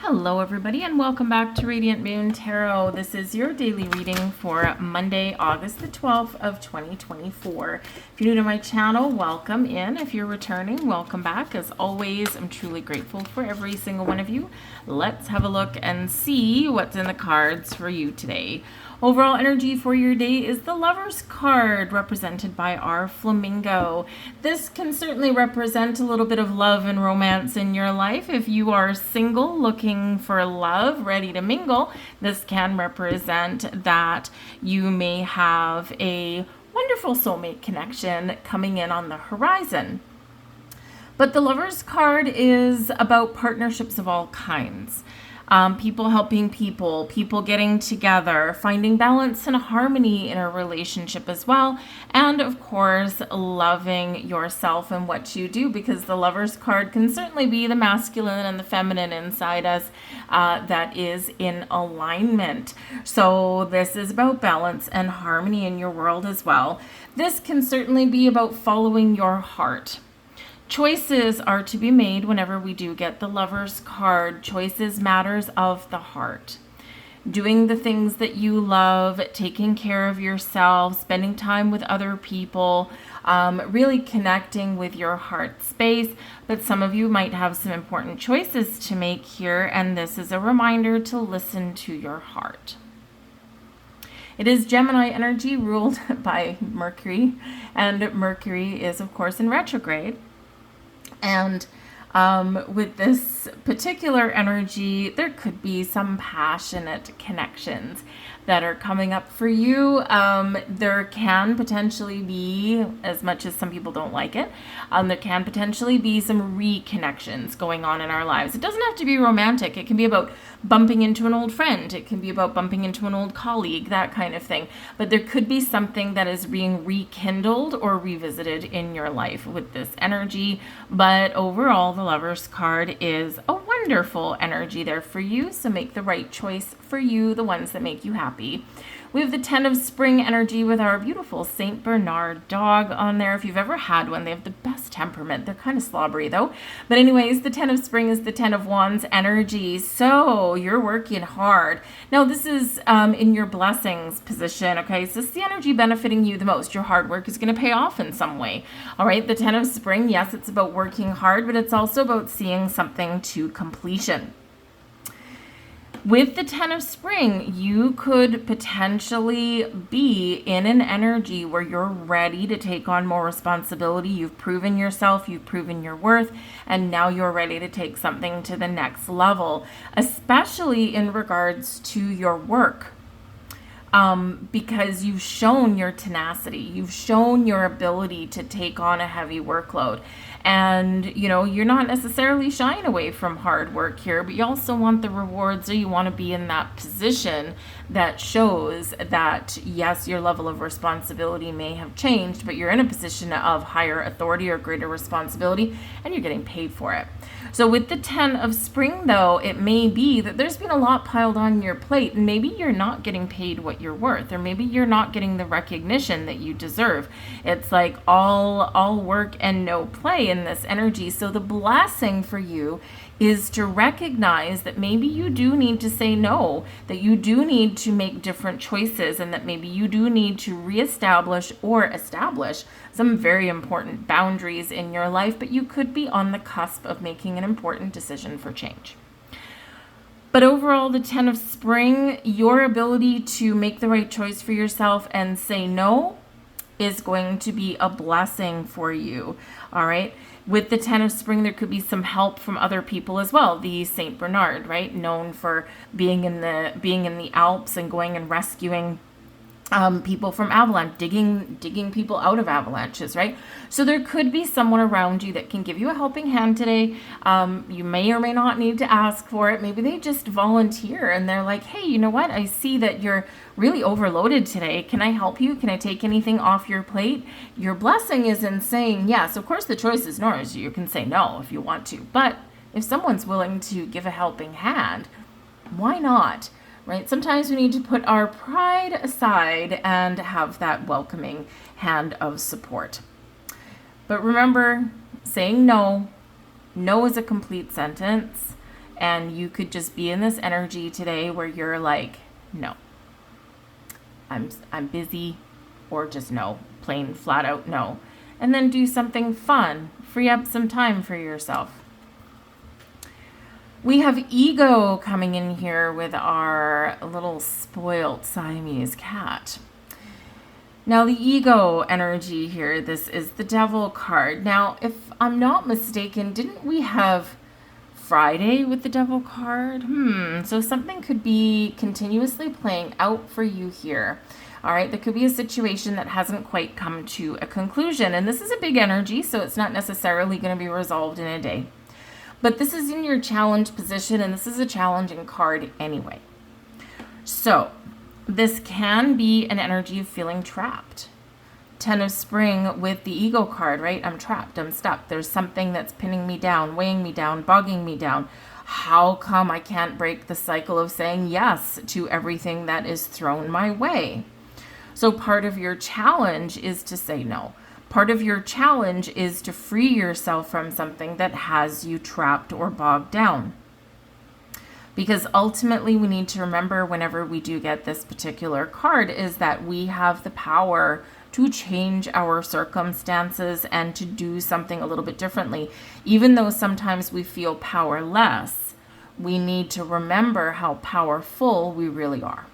Hello everybody and welcome back to Radiant Moon Tarot. This is your daily reading for Monday, August the 12th of 2024. If you're new to my channel, welcome in. If you're returning, welcome back. As always, I'm truly grateful for every single one of you. Let's have a look and see what's in the cards for you today. Overall energy for your day is the Lover's card, represented by our flamingo. This can certainly represent a little bit of love and romance in your life. If you are single, looking for love, ready to mingle, this can represent that you may have a wonderful soulmate connection coming in on the horizon. But the Lover's card is about partnerships of all kinds. People helping people, people getting together, finding balance and harmony in a relationship as well. And of course, loving yourself and what you do, because the Lover's card can certainly be the masculine and the feminine inside us that is in alignment. So this is about balance and harmony in your world as well. This can certainly be about following your heart. Choices are to be made whenever we do get the Lover's card. Choices matters of the heart. Doing the things that you love, taking care of yourself, spending time with other people, really connecting with your heart space. But some of you might have some important choices to make here, and this is a reminder to listen to your heart. It is Gemini energy ruled by Mercury, and Mercury is, of course, in retrograde. And with this particular energy, there could be some passionate connections that are coming up for you. There can potentially be, as much as some people don't like it, there can potentially be some reconnections going on in our lives. It doesn't have to be romantic. It can be about bumping into an old friend. It can be about bumping into an old colleague, that kind of thing. But there could be something that is being rekindled or revisited in your life with this energy. But overall, the Lover's card is a wonderful energy there for you. So make the right choice for you, the ones that make you happy. We have the 10 of Spring energy with our beautiful Saint Bernard dog on there. If you've ever had one, they have the best temperament. They're kind of slobbery though. But anyways, the 10 of Spring is the 10 of Wands energy. So you're working hard. Now this is in your blessings position, okay? So this is the energy benefiting you the most. Your hard work is going to pay off in some way. All right, the 10 of Spring, yes, it's about working hard, but it's also about seeing something to completion. With the 10 of Spring, you could potentially be in an energy where you're ready to take on more responsibility. You've proven yourself, you've proven your worth, and now you're ready to take something to the next level, especially in regards to your work. Because you've shown your tenacity, you've shown your ability to take on a heavy workload. And, you know, you're not necessarily shying away from hard work here, but you also want the rewards, or you want to be in that position that shows that, yes, your level of responsibility may have changed, but you're in a position of higher authority or greater responsibility, and you're getting paid for it. So with the 10 of Spring, though, it may be that there's been a lot piled on your plate, and maybe you're not getting paid what you're worth, or maybe you're not getting the recognition that you deserve. It's like all work and no play in this energy. So the blessing for you is to recognize that maybe you do need to say no, that you do need to make different choices, and that maybe you do need to reestablish or establish some very important boundaries in your life, but you could be on the cusp of making an important decision for change. But overall, the 10 of Spring, your ability to make the right choice for yourself and say no is going to be a blessing for you. All right. With the 10 of Spring, there could be some help from other people as well. The Saint Bernard, right, known for being in the Alps and going and rescuing people from avalanche, digging people out of avalanches, right? So there could be someone around you that can give you a helping hand today. You may or may not need to ask for it. Maybe they just volunteer and they're like, hey, you know what? I see that you're really overloaded today. Can I help you? Can I take anything off your plate? Your blessing is in saying yes. Of course, the choice is yours. You can say no if you want to. But if someone's willing to give a helping hand, why not? Right? Sometimes we need to put our pride aside and have that welcoming hand of support. But remember, saying no is a complete sentence. And you could just be in this energy today where you're like, no, I'm busy, or just no, plain flat out no. And then do something fun. Free up some time for yourself. We have ego coming in here with our little spoiled Siamese cat. Now the ego energy here, this is the Devil card. Now, if I'm not mistaken, didn't we have Friday with the Devil card? So something could be continuously playing out for you here. All right, there could be a situation that hasn't quite come to a conclusion. And this is a big energy, so it's not necessarily going to be resolved in a day. But this is in your challenge position, and this is a challenging card anyway. So this can be an energy of feeling trapped. 10 of Spring with the ego card, right? I'm trapped, I'm stuck. There's something that's pinning me down, weighing me down, bogging me down. How come I can't break the cycle of saying yes to everything that is thrown my way? So part of your challenge is to say no. Part of your challenge is to free yourself from something that has you trapped or bogged down. Because ultimately we need to remember whenever we do get this particular card is that we have the power to change our circumstances and to do something a little bit differently. Even though sometimes we feel powerless, we need to remember how powerful we really are.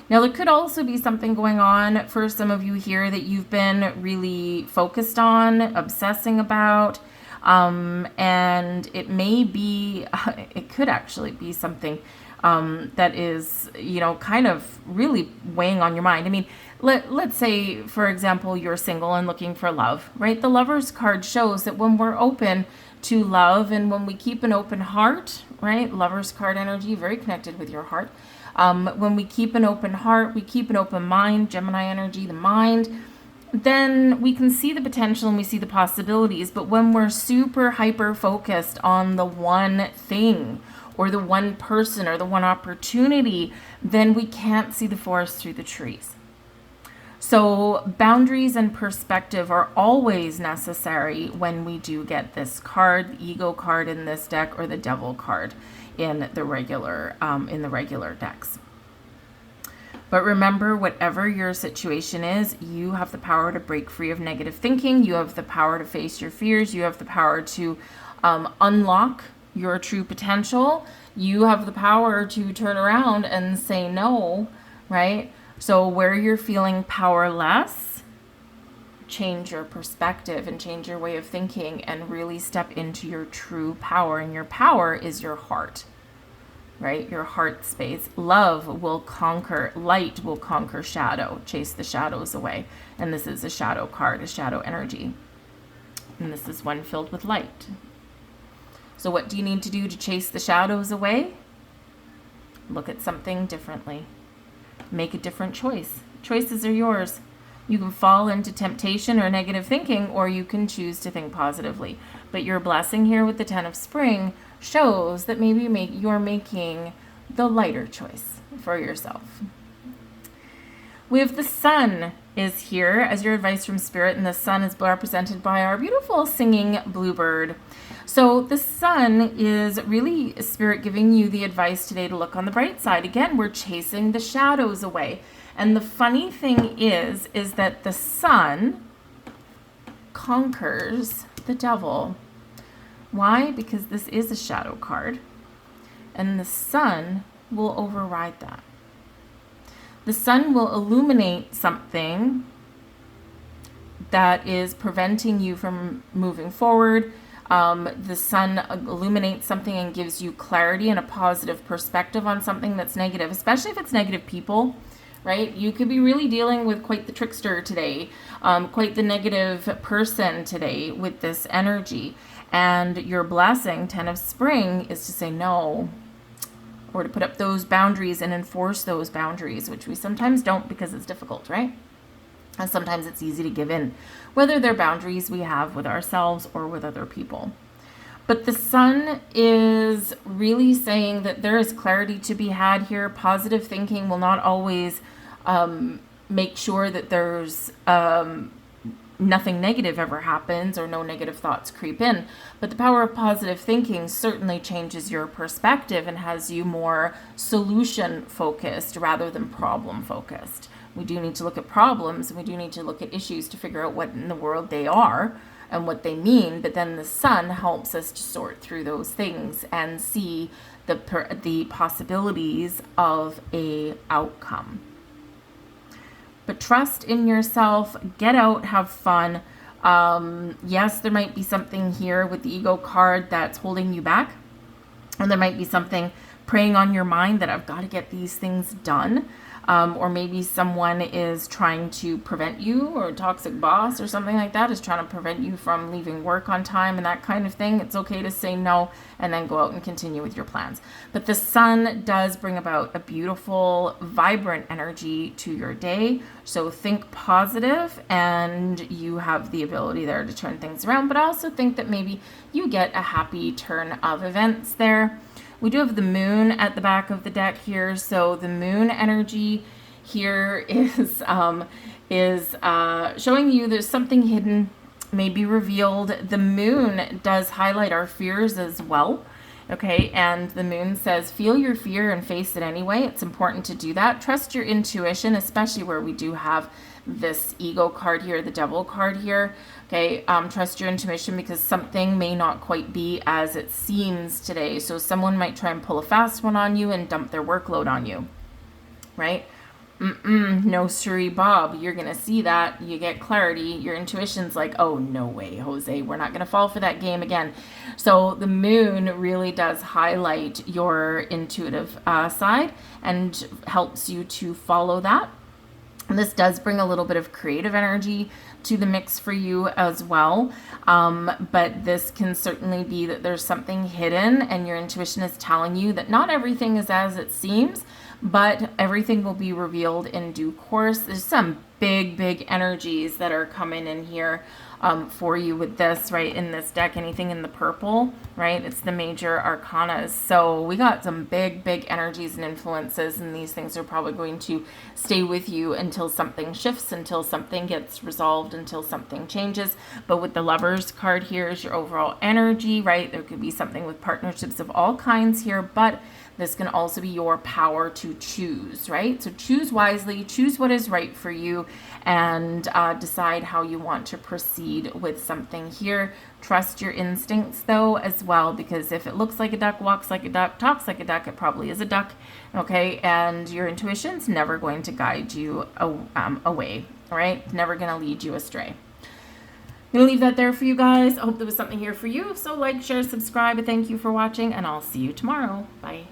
Now, there could also be something going on for some of you here that you've been really focused on, obsessing about, and it may be, it could actually be something that is, kind of really weighing on your mind. I mean, let's say, for example, you're single and looking for love, right? The Lover's card shows that when we're open to love and when we keep an open heart, right? Lover's card energy, very connected with your heart. When we keep an open heart, we keep an open mind, Gemini energy, the mind, then we can see the potential and we see the possibilities. But when we're super hyper focused on the one thing or the one person or the one opportunity, then we can't see the forest through the trees. So boundaries and perspective are always necessary when we do get this card, the ego card in this deck or the Devil card in the regular decks. But remember, whatever your situation is, you have the power to break free of negative thinking. You have the power to face your fears. You have the power to unlock your true potential. You have the power to turn around and say no, right? So where you're feeling powerless, change your perspective and change your way of thinking and really step into your true power. And your power is your heart, right? Your heart space. Love will conquer, light will conquer shadow, chase the shadows away. And this is a shadow card, a shadow energy. And this is one filled with light. So what do you need to do to chase the shadows away? Look at something differently. Make a different choice. Choices are yours. You can fall into temptation or negative thinking, or you can choose to think positively. But your blessing here with the 10 of Spring shows that maybe you're making the lighter choice for yourself. We have the Sun is here as your advice from Spirit, and the Sun is represented by our beautiful singing bluebird. So the Sun is really Spirit giving you the advice today to look on the bright side. Again, we're chasing the shadows away. And the funny thing is that the Sun conquers the Devil. Why? Because this is a shadow card, and the Sun will override that. The Sun will illuminate something that is preventing you from moving forward. The Sun illuminates something and gives you clarity and a positive perspective on something that's negative, especially if it's negative people, right? You could be really dealing with quite the trickster today, quite the negative person today with this energy. And your blessing, 10 of Spring, is to say no, or to put up those boundaries and enforce those boundaries, which we sometimes don't because it's difficult, right? And sometimes it's easy to give in, whether they're boundaries we have with ourselves or with other people. But the Sun is really saying that there is clarity to be had here. Positive thinking will not always make sure that there's nothing negative ever happens or no negative thoughts creep in. But the power of positive thinking certainly changes your perspective and has you more solution focused rather than problem focused. We do need to look at problems, and we do need to look at issues to figure out what in the world they are and what they mean, but then the sun helps us to sort through those things and see the possibilities of a outcome. But trust in yourself, get out, have fun. Yes, there might be something here with the ego card that's holding you back, and there might be something preying on your mind that I've got to get these things done. Or maybe someone is trying to prevent you, or a toxic boss or something like that is trying to prevent you from leaving work on time and that kind of thing. It's okay to say no and then go out and continue with your plans. But the sun does bring about a beautiful, vibrant energy to your day. So think positive, and you have the ability there to turn things around. But I also think that maybe you get a happy turn of events there. We do have the moon at the back of the deck here. So the moon energy here is showing you there's something hidden, maybe revealed. The moon does highlight our fears as well. Okay, and the moon says, feel your fear and face it anyway. It's important to do that. Trust your intuition, especially where we do have this ego card here, the devil card here. Okay, trust your intuition, because something may not quite be as it seems today. So someone might try and pull a fast one on you and dump their workload on you, right? No siree, Bob. You're going to see that. You get clarity. Your intuition's like, oh, no way, Jose. We're not going to fall for that game again. So the moon really does highlight your intuitive side and helps you to follow that. And this does bring a little bit of creative energy to the mix for you as well. But this can certainly be that there's something hidden, and your intuition is telling you that not everything is as it seems, but everything will be revealed in due course. There's some big energies that are coming in here for you with this, right? In this deck, anything in the purple, right? It's the major arcanas. So we got some big energies and influences, and these things are probably going to stay with you until something shifts, until something gets resolved, until something changes. But with the Lovers card here is your overall energy, right? There could be something with partnerships of all kinds here, but this can also be your power to choose, right? So choose wisely, choose what is right for you, and decide how you want to proceed with something here. Trust your instincts, though, as well, because if it looks like a duck, walks like a duck, talks like a duck, it probably is a duck, okay? And your intuition's never going to guide you away, all right? Never going to lead you astray. I'm going to leave that there for you guys. I hope there was something here for you. If so, like, share, subscribe, and thank you for watching, and I'll see you tomorrow. Bye.